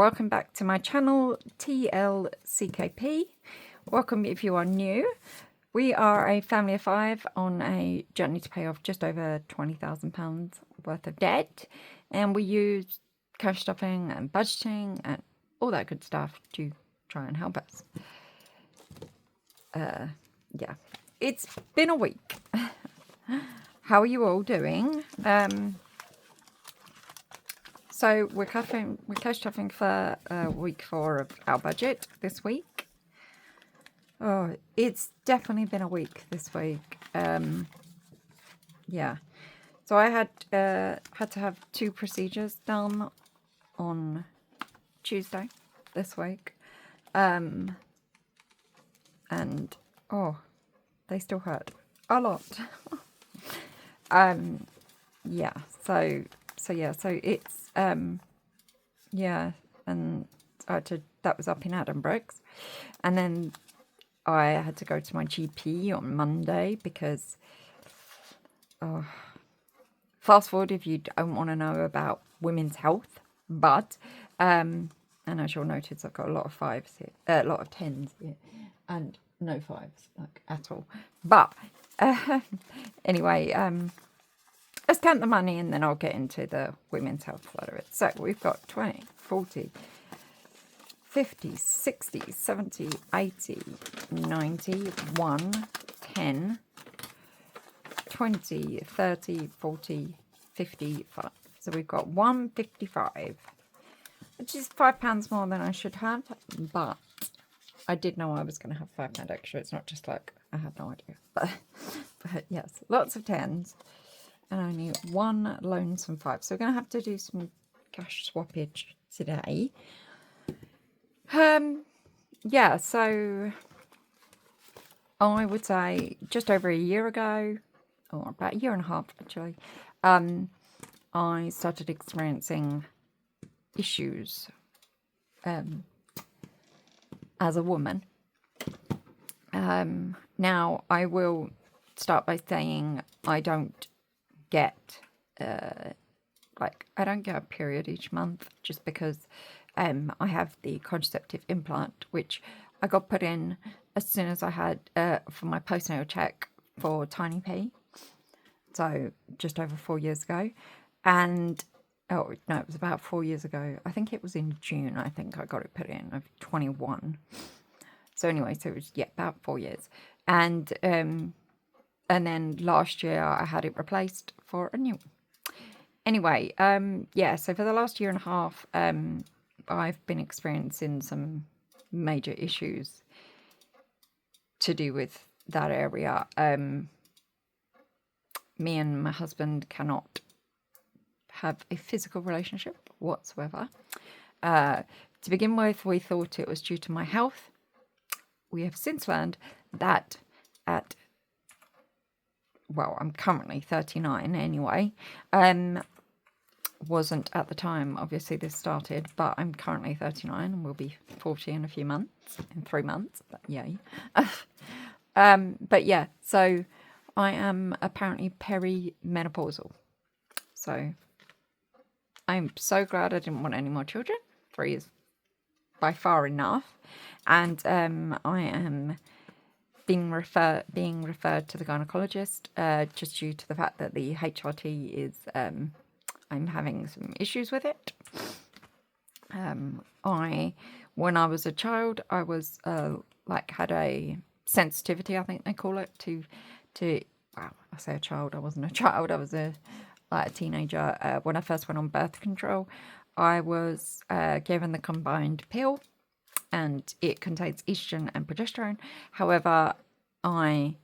welcome back to my channel, TLCKP. Welcome if you are new. We are a family of 5 on a journey to pay off just over £20,000 worth of debt, and we use cash stuffing and budgeting and all that good stuff to try and help us. Yeah, it's been a week. How are you all doing? So we're cash stuffing for week 4 of our budget this week. Oh, it's definitely been a week this week. Yeah. So I had to have 2 procedures done on Tuesday this week. And oh, they still hurt a lot. Yeah, so it's yeah, and that was up in Addenbrooke's, and then I had to go to my GP on Monday because fast forward if you don't want to know about women's health, but and as you'll notice, I've got a lot of 5s here, a lot of 10s here, and no 5s like at all. But anyway, let's count the money and then I'll get into the women's health side of it. So we've got 20, 40, 50, 60, 70, 80, 90, 1, 10, 20, 30, 40, 55. So we've got 155, which is £5 more than I should have, but I did know I was going to have £5 extra. It's not just like I had no idea. But yes, lots of 10s and only 1 lonesome 5. So we're going to have to do some cash swappage today. Yeah, so I would say just over a year ago, or about a year and a half actually, I started experiencing issues as a woman. Now I will start by saying I don't get I don't get a period each month, just because I have the contraceptive implant, which I got put in as soon as I had for my postnatal check for Tiny P, so just over 4 years ago. And oh no, it was about 4 years ago. I think it was in June. I think I got it put in of 21. So anyway, so it was about 4 years, and then last year I had it replaced for a new one. Anyway, yeah. So for the last year and a half, I've been experiencing some major issues to do with that area. Me and my husband cannot have a physical relationship whatsoever. To begin with, we thought it was due to my health. We have since learned that I'm currently 39 anyway. Wasn't at the time, obviously, this started, but I'm currently 39 and will be 40 in a few months, in 3 months, but yay. But yeah, so I am apparently perimenopausal. So I'm so glad I didn't want any more children. 3 is by far enough. And I am being referred to the gynecologist just due to the fact that the HRT is I'm having some issues with it. When I was a child, I was had a sensitivity, I think they call it, to well, I say a child, I wasn't a child, I was a teenager. When I first went on birth control, I was given the combined pill, and it contains estrogen and progesterone. However, I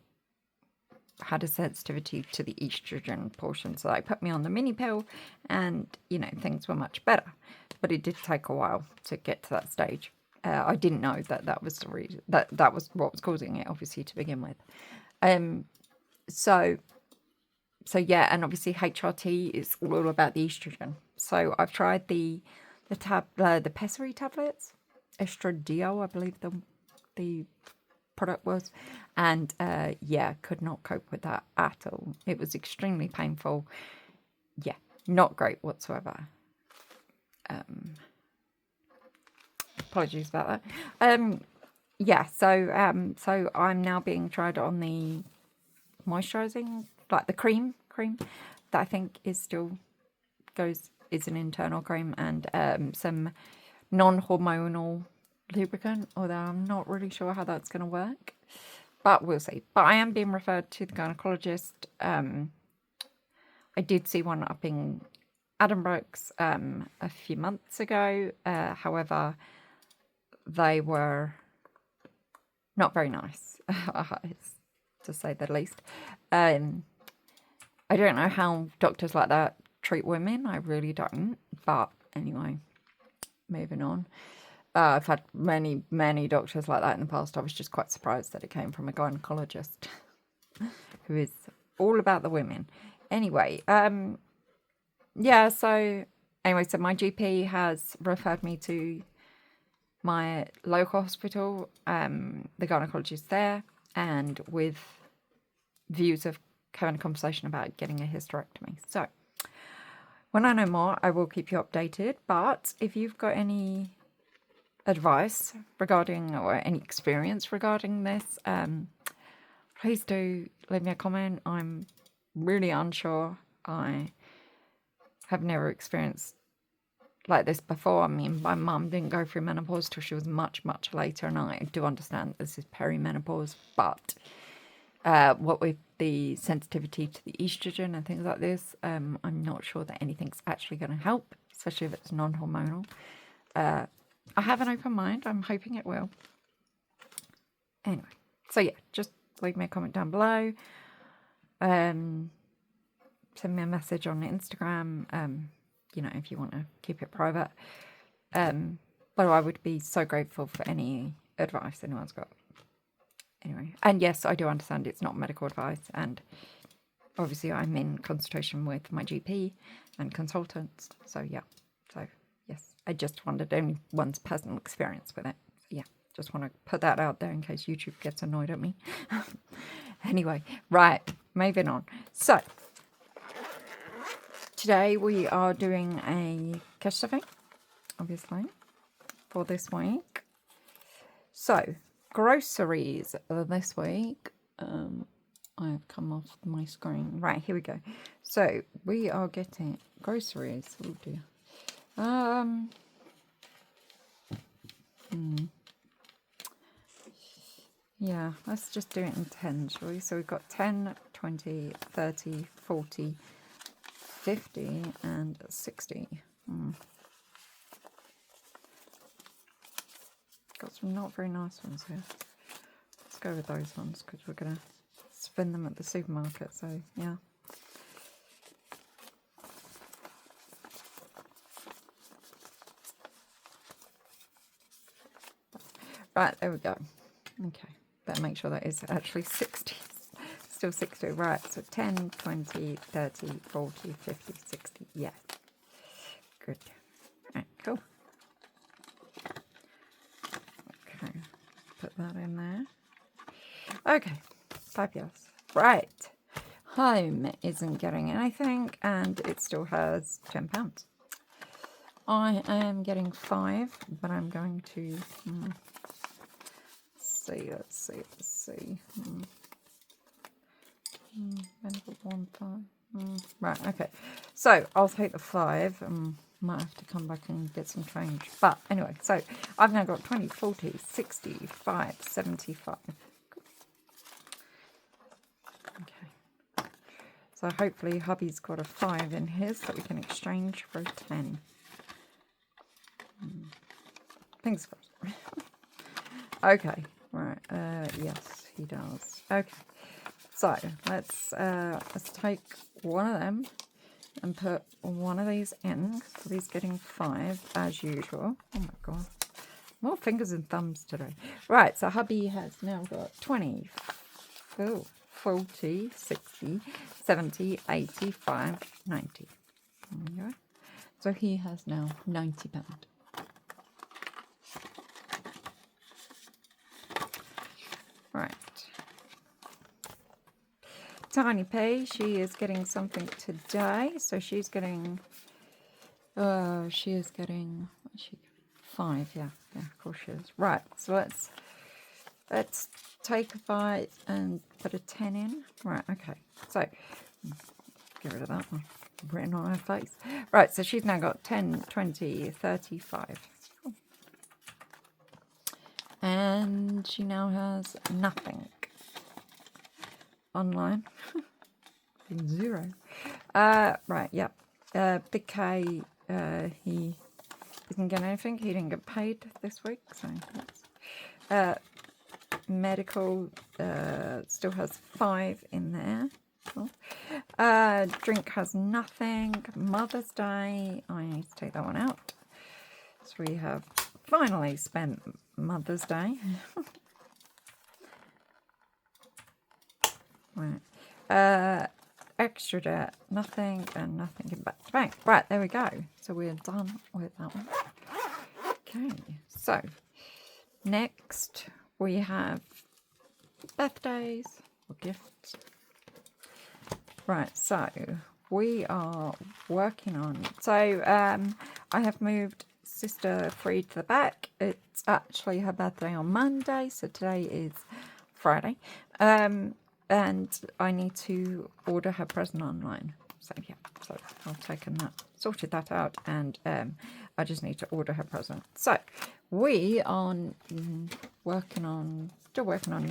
had a sensitivity to the estrogen portion, so they put me on the mini pill, and things were much better. But it did take a while to get to that stage. I didn't know that was the reason, that was what was causing it, obviously, to begin with. So yeah, and obviously HRT is all about the estrogen. So I've tried the pessary tablets, estradiol, I believe the product was, and yeah, could not cope with that at all. It was extremely painful. Yeah, not great whatsoever. apologies about that. Yeah, so I'm now being tried on the moisturising, like the cream that I think is an internal cream, and some non-hormonal lubricant, although I'm not really sure how that's going to work, but we'll see. But I am being referred to the gynecologist. I did see one up in Addenbrooke's a few months ago. However, they were not very nice, to say the least. I don't know how doctors like that treat women. I really don't. But anyway, moving on. I've had many doctors like that in the past. I was just quite surprised that it came from a gynecologist who is all about the women. Anyway, yeah, so my GP has referred me to my local hospital, the gynecologist there, and with views of having a conversation about getting a hysterectomy. So when I know more, I will keep you updated. But if you've got any advice regarding or any experience regarding this, please do leave me a comment. I'm really unsure. I have never experienced like this before. I mean, my mum didn't go through menopause till she was much later, and I do understand this is perimenopause, but what with the sensitivity to the estrogen and things like this, I'm not sure that anything's actually going to help, especially if it's non-hormonal. I have an open mind. I'm hoping it will. Anyway, so yeah, just leave me a comment down below. Send me a message on Instagram, you know, if you want to keep it private. But I would be so grateful for any advice anyone's got. Anyway, and yes, I do understand it's not medical advice, and obviously I'm in consultation with my GP and consultants. So yeah, so yes, I just wondered anyone's personal experience with it. Yeah, just want to put that out there in case YouTube gets annoyed at me. Anyway, right, moving on. So today we are doing a cash stuffing, obviously, for this week. So groceries this week. I have come off my screen. Right, here we go. So we are getting groceries. Oh dear. Yeah, let's just do it in 10, shall we? So we've got 10, 20, 30, 40, 50, and 60. Got some not very nice ones here. Let's go with those ones because we're going to spend them at the supermarket. So, yeah. Right, there we go. Okay, better make sure that is actually 60. Still 60. Right, so 10, 20, 30, 40, 50, 60. Yes. Good. Right, cool. Okay, put that in there. Okay, fabulous. Right, home isn't getting anything, and it still has £10. I am getting 5, but I'm going to let's see. Right, okay. So I'll take the 5. Might have to come back and get some change. But anyway, so I've now got 20, 40, 65, 75. Okay. So hopefully hubby's got a 5 in his that we can exchange for a 10. Thanks, guys. Okay. Right, yes, he does. Okay, so let's take one of them and put one of these in. So he's getting 5 as usual. Oh my god, more fingers and thumbs today. Right, so hubby has now got 20, 40, 60, 70, 85, 90. There we go. So he has now £90. Right. Tiny P, she is getting something today. So she's getting, 5, yeah, of course she is. Right, so let's take a 5 and put a 10 in. Right, okay, so get rid of that one written on her face. Right, so she's now got 10, 20, 35. Cool. And she now has nothing online. 0. Right, yep. Big K, he didn't get anything. He didn't get paid this week, so that's medical still has 5 in there. Cool. Drink has nothing. Mother's Day, I need to take that one out. So we have finally spent Mother's Day. Right. Extra debt, nothing, and nothing in back to bank. Right, there we go. So we're done with that one. Okay, so next we have birthdays or gifts. Right, so we are working on. So I have moved Sister Free to the back. It's actually her birthday on Monday, so today is Friday. And I need to order her present online. So yeah, so I've taken that, sorted that out, and I just need to order her present. So we are still working on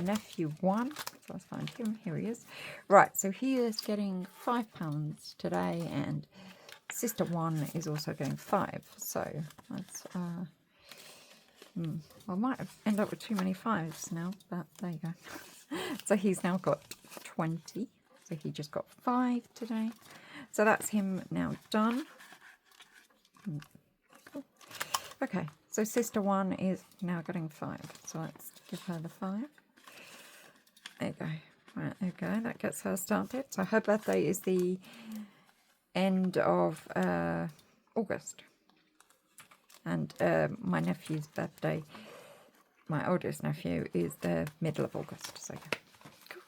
nephew 1. So let's find him. Here he is. Right, so he is getting £5 today, and sister 1 is also getting 5. So that's I might have end up with too many 5s now, but there you go. So he's now got 20. So he just got 5 today. So that's him now done. Cool. Okay, so sister 1 is now getting 5. So let's give her the 5. There you go. Right, there you go. That gets her started. So her birthday is the end of August. And my nephew's birthday, my oldest nephew, is the middle of August. So, cool.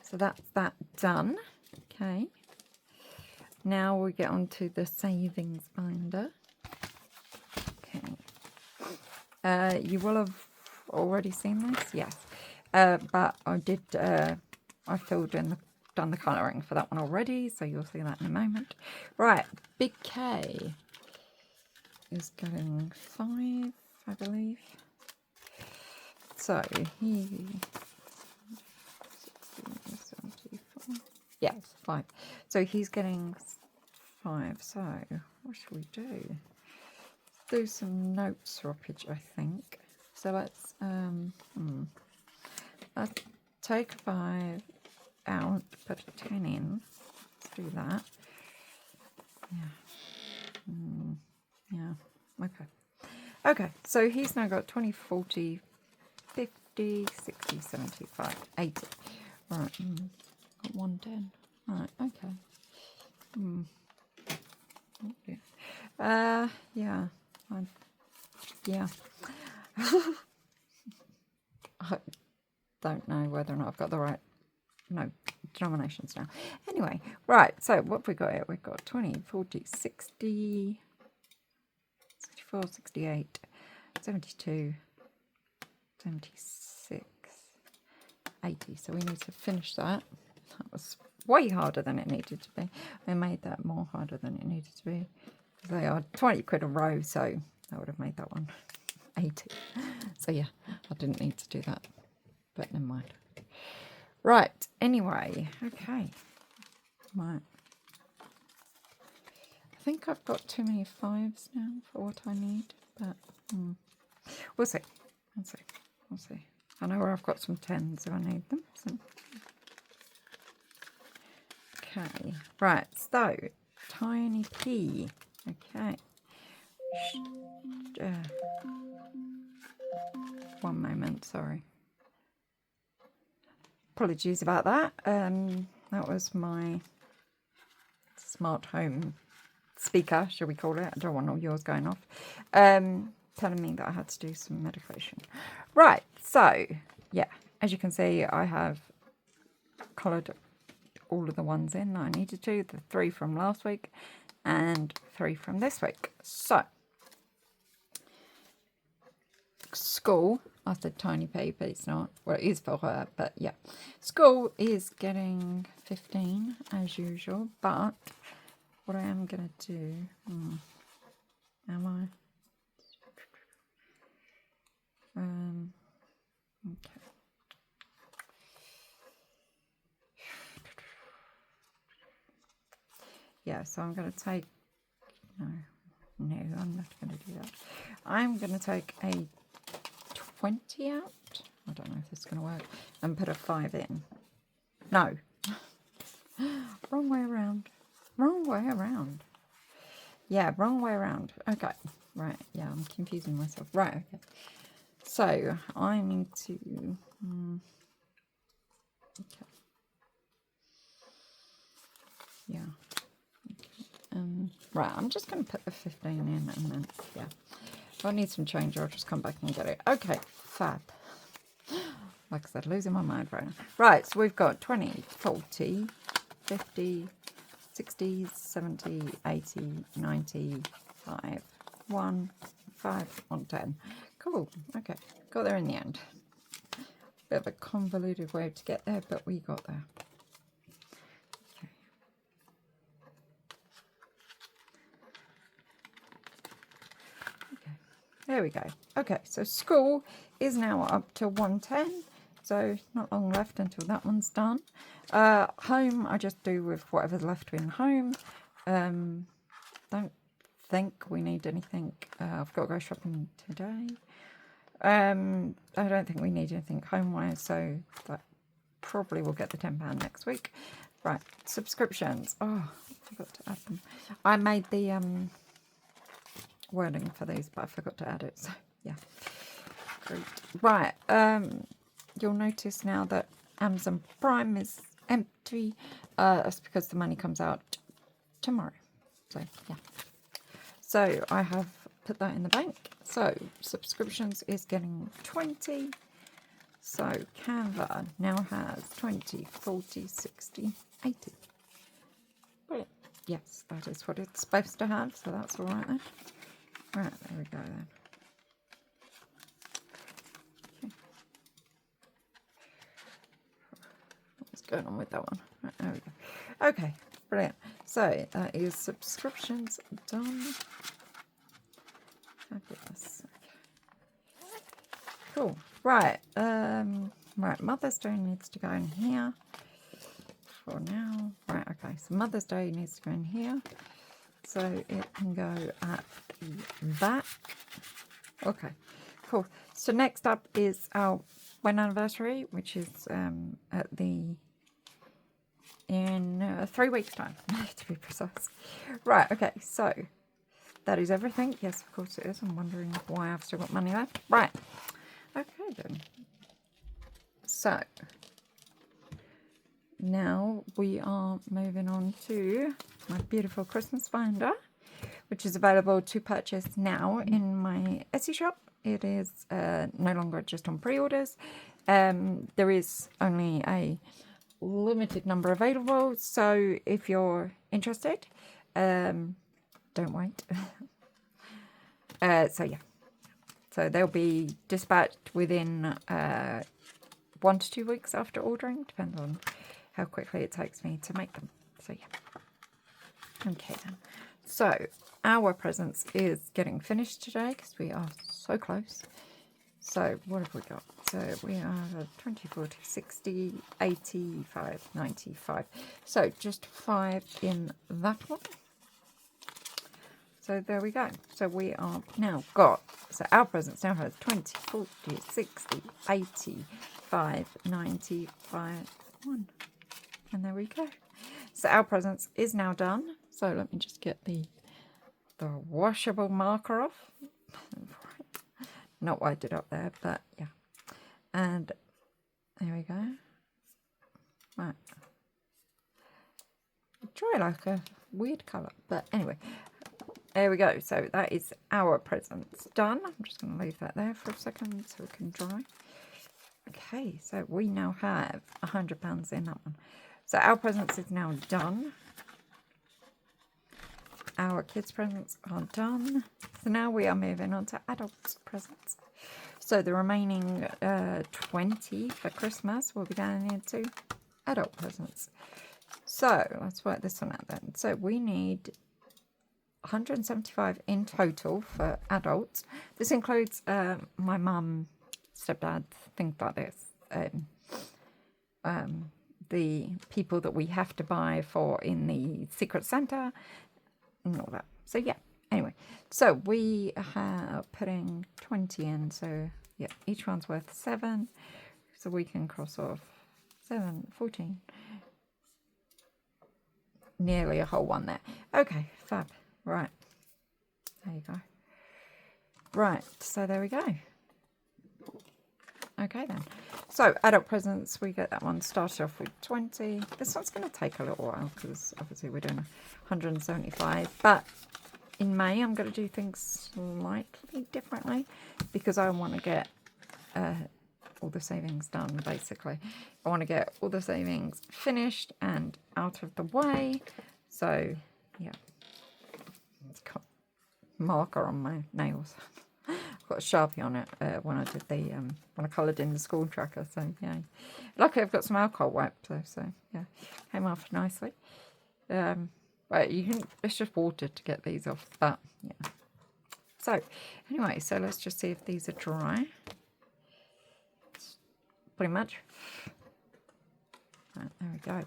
So that's that done. Okay. Now we get on to the savings binder. Okay. You will have already seen this, yes. But I did. I filled in done the colouring for that one already, so you'll see that in a moment. Right, Big K is getting 5, I believe. So he 74. Yes, 5. So he's getting 5. So what should we do? Do some note swappage, I think. So let's take 5 out, put a 10 in. Let's do that. Yeah. Yeah. Okay. Okay. So he's now got 20, 40, 50, 60, 75, 80. Right. Got 110. Right. Okay. Yeah. Yeah. Yeah. I don't know whether or not I've got the right denominations now. Anyway, right, so what have we got here? We've got 20, 40, 60, 64, 68, 72, 76, 80. So we need to finish that. That was way harder than it needed to be. I made that more harder than it needed to be. They are 20 quid a row, so I would have made that one 80. So yeah, I didn't need to do that, but never mind. Right, anyway, okay. Right. I think I've got too many 5s now for what I need, but we'll see. We'll see. I know where I've got some 10s if I need them. So. Okay, right, so Tiny P. Okay. One moment, sorry. Apologies about that. That was my smart home speaker, shall we call it? I don't want all yours going off. Telling me that I had to do some medication. Right, so, yeah, as you can see, I have coloured all of the ones in that I needed to. The 3 from last week and 3 from this week. So, school. I said tiny p, but it's not. Well, it is for her, but yeah. School is getting 15 as usual, but what I am going to do... am I? Okay. Yeah, so I'm going to take... No, I'm not going to do that. I'm going to take a 20 out. I don't know if this is going to work. And put a 5 in. No. Wrong way around. Wrong way around. Yeah, wrong way around. Okay. Right. Yeah, I'm confusing myself. Right. Okay. So, I need to... okay. Yeah. Okay. Right, I'm just going to put the 15 in and then, yeah. If I need some change, I'll just come back and get it. Okay, fab. Like I said, losing my mind right now. Right, so we've got 20, 40, 50, 60, 70, 80, 90, 5, 1, 5, 1, 10. Cool, okay. Got there in the end. Bit of a convoluted way to get there, but we got there. Okay. Okay, there we go. Okay, so school is now up to 110. So not long left until that one's done. Home, I just do with whatever's left in home. Don't think we need anything. I've got to go shopping today. I don't think we need anything home-wise, so that probably will get the £10 next week. Right, subscriptions. Oh, I forgot to add them. I made the wording for these, but I forgot to add it, so yeah. Great. Right, you'll notice now that Amazon Prime is empty. That's because the money comes out tomorrow. So, yeah. So, I have put that in the bank. So, subscriptions is getting 20. So, Canva now has 20, 40, 60, 80. Brilliant. Yes, that is what it's supposed to have. So, that's all right then. Right, there we go then. Going on with that one. Right, there we go. Okay, brilliant. So that is subscriptions done. Fabulous. Okay. Cool. Right. Right. Mother's Day needs to go in here for now. Right. Okay. So Mother's Day needs to go in here. So it can go at the back. Okay. Cool. So next up is our wedding anniversary, which is at the in 3 weeks' time, to be precise. Right, okay, so that is everything. Yes, of course it is. I'm wondering why I've still got money left. Right, okay then. So, now we are moving on to my beautiful Christmas binder, which is available to purchase now in my Etsy shop. It is no longer just on pre-orders. There is only a limited number available, so if you're interested, don't wait. So yeah, so they'll be dispatched within 1 to 2 weeks after ordering, depending on how quickly it takes me to make them. So yeah. Okay then. So our presents is getting finished today because we are so close. So what have we got? So we have 20, 40, 60, 85, 95. So just 5 in that one. So there we go. So we are now got, so our presents now has 20, 40, 60, 85, 95, 1. And there we go. So our presents is now done. So let me just get the washable marker off. Not wiped it up there, but yeah. And there we go. Right. Try like a weird colour, but anyway. There we go. So that is our presents done. I'm just going to leave that there for a second so it can dry. Okay, so we now have £100 in that one. So our presents is now done. Our kids' presents are done. So now we are moving on to adults' presents. So the remaining 20 for Christmas will be going into adult presents. So let's work this one out then. So we need 175 in total for adults. This includes my mum, stepdad, things like this. The people that we have to buy for in the Secret Santa and all that. So yeah, anyway. So we are putting 20 in. So yeah, each one's worth 7. So we can cross off 7, 14. Nearly a whole one there. Okay, fab. Right. There you go. Right, so there we go. Okay then. So adult presents, we get that one started off with 20. This one's going to take a little while because obviously we're doing 175. But in May, I'm going to do things slightly differently because I want to get all the savings done, basically. I want to get all the savings finished and out of the way. So, yeah. It's got a marker on my nails. I've got a Sharpie on it when I did the, when I coloured in the school tracker. So, yeah. Luckily, I've got some alcohol wipes, though. So, yeah. Came off nicely. But you can, it's just water to get these off. But, yeah. So, anyway, so let's just see if these are dry. Pretty much. Right, there we go.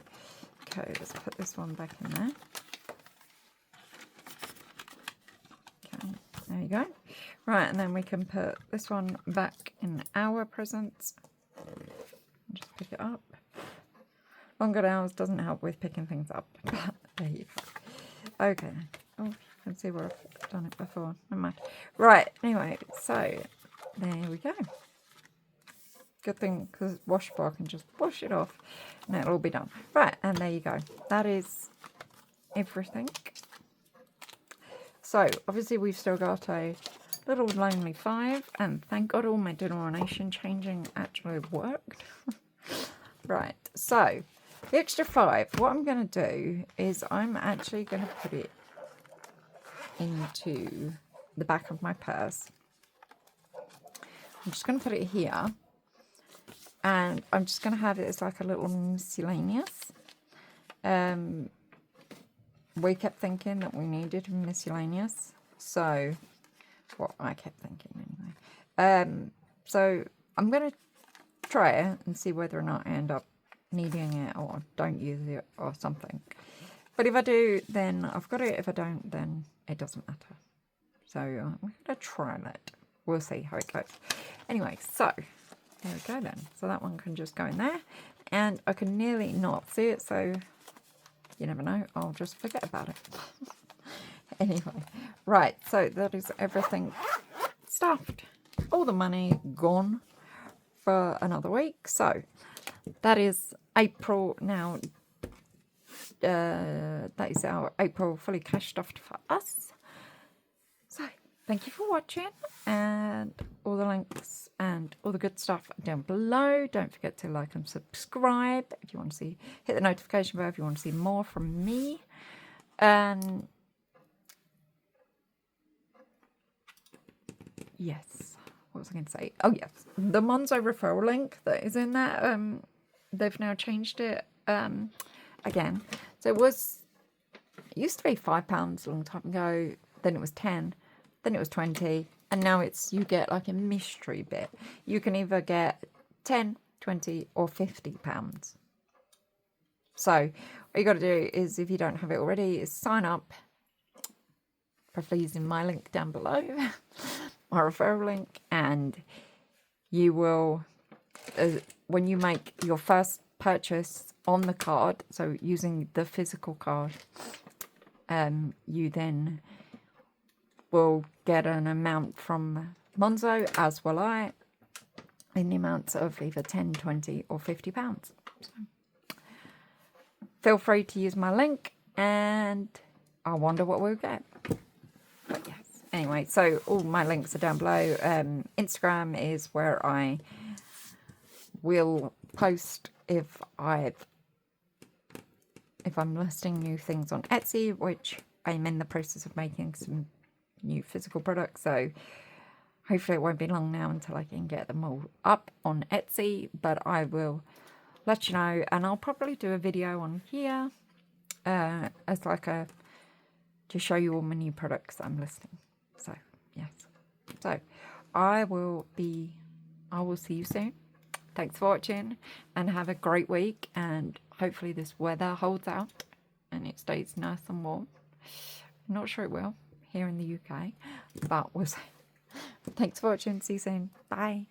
Okay, let's put this one back in there. Okay, there you go. Right, and then we can put this one back in our presents. Just pick it up. Longer nails doesn't help with picking things up. But there you go. Okay. Oh, you can see where I've done it before. Never mind. Right, anyway, so there we go. Good thing, because it's washable, I can just wash it off and it'll all be done. Right, and there you go. That is everything. So, obviously we've still got a little lonely 5, and thank God all my denomination changing actually worked. Right, so, the extra 5, what I'm going to do is I'm actually going to put it into the back of my purse. I'm just going to put it here. And I'm just going to have it as like a little miscellaneous. We kept thinking that we needed miscellaneous. So, well, I kept thinking anyway. So, I'm going to try it and see whether or not I end up needing it or don't use it or something. But if I do, then I've got it. If I don't, then it doesn't matter. So, I'm going to try it. We'll see how it goes. Anyway, so... there we go then. So that one can just go in there. And I can nearly not see it, so you never know. I'll just forget about it. Anyway, right. So that is everything stuffed. All the money gone for another week. So that is April now. That is our April fully cash stuffed for us. So thank you for watching, and all the links and all the good stuff down below. Don't forget to like and subscribe if you want to see, hit the notification bell if you want to see more from me. Yes, what was I going to say? Oh yes, the Monzo referral link that is in there, they've now changed it again. So it used to be £5 a long time ago, then it was 10, then it was 20, and now it's, you get like a mystery bit. You can either get 10, 20 or £50. So all you got to do is, if you don't have it already, is sign up, preferably using my link down below, my referral link, and you will, when you make your first purchase on the card, so using the physical card, you then will get an amount from Monzo, as will I, in the amounts of either 10, 20 or £50. So feel free to use my link, and I wonder what we'll get. But yes, anyway, so all my links are down below. Instagram is where I will post if I'm listing new things on Etsy, which I'm in the process of making some new physical products, so Hopefully it won't be long now until I can get them all up on Etsy, but I will let you know, and I'll probably do a video on here as like a, to show you all my new products that I'm listing. So yes, so I will see you soon. Thanks for watching and have a great week, and hopefully this weather holds out and it stays nice and warm. I'm not sure it will here in the UK, but we'll see. Thanks for watching. See you soon. Bye.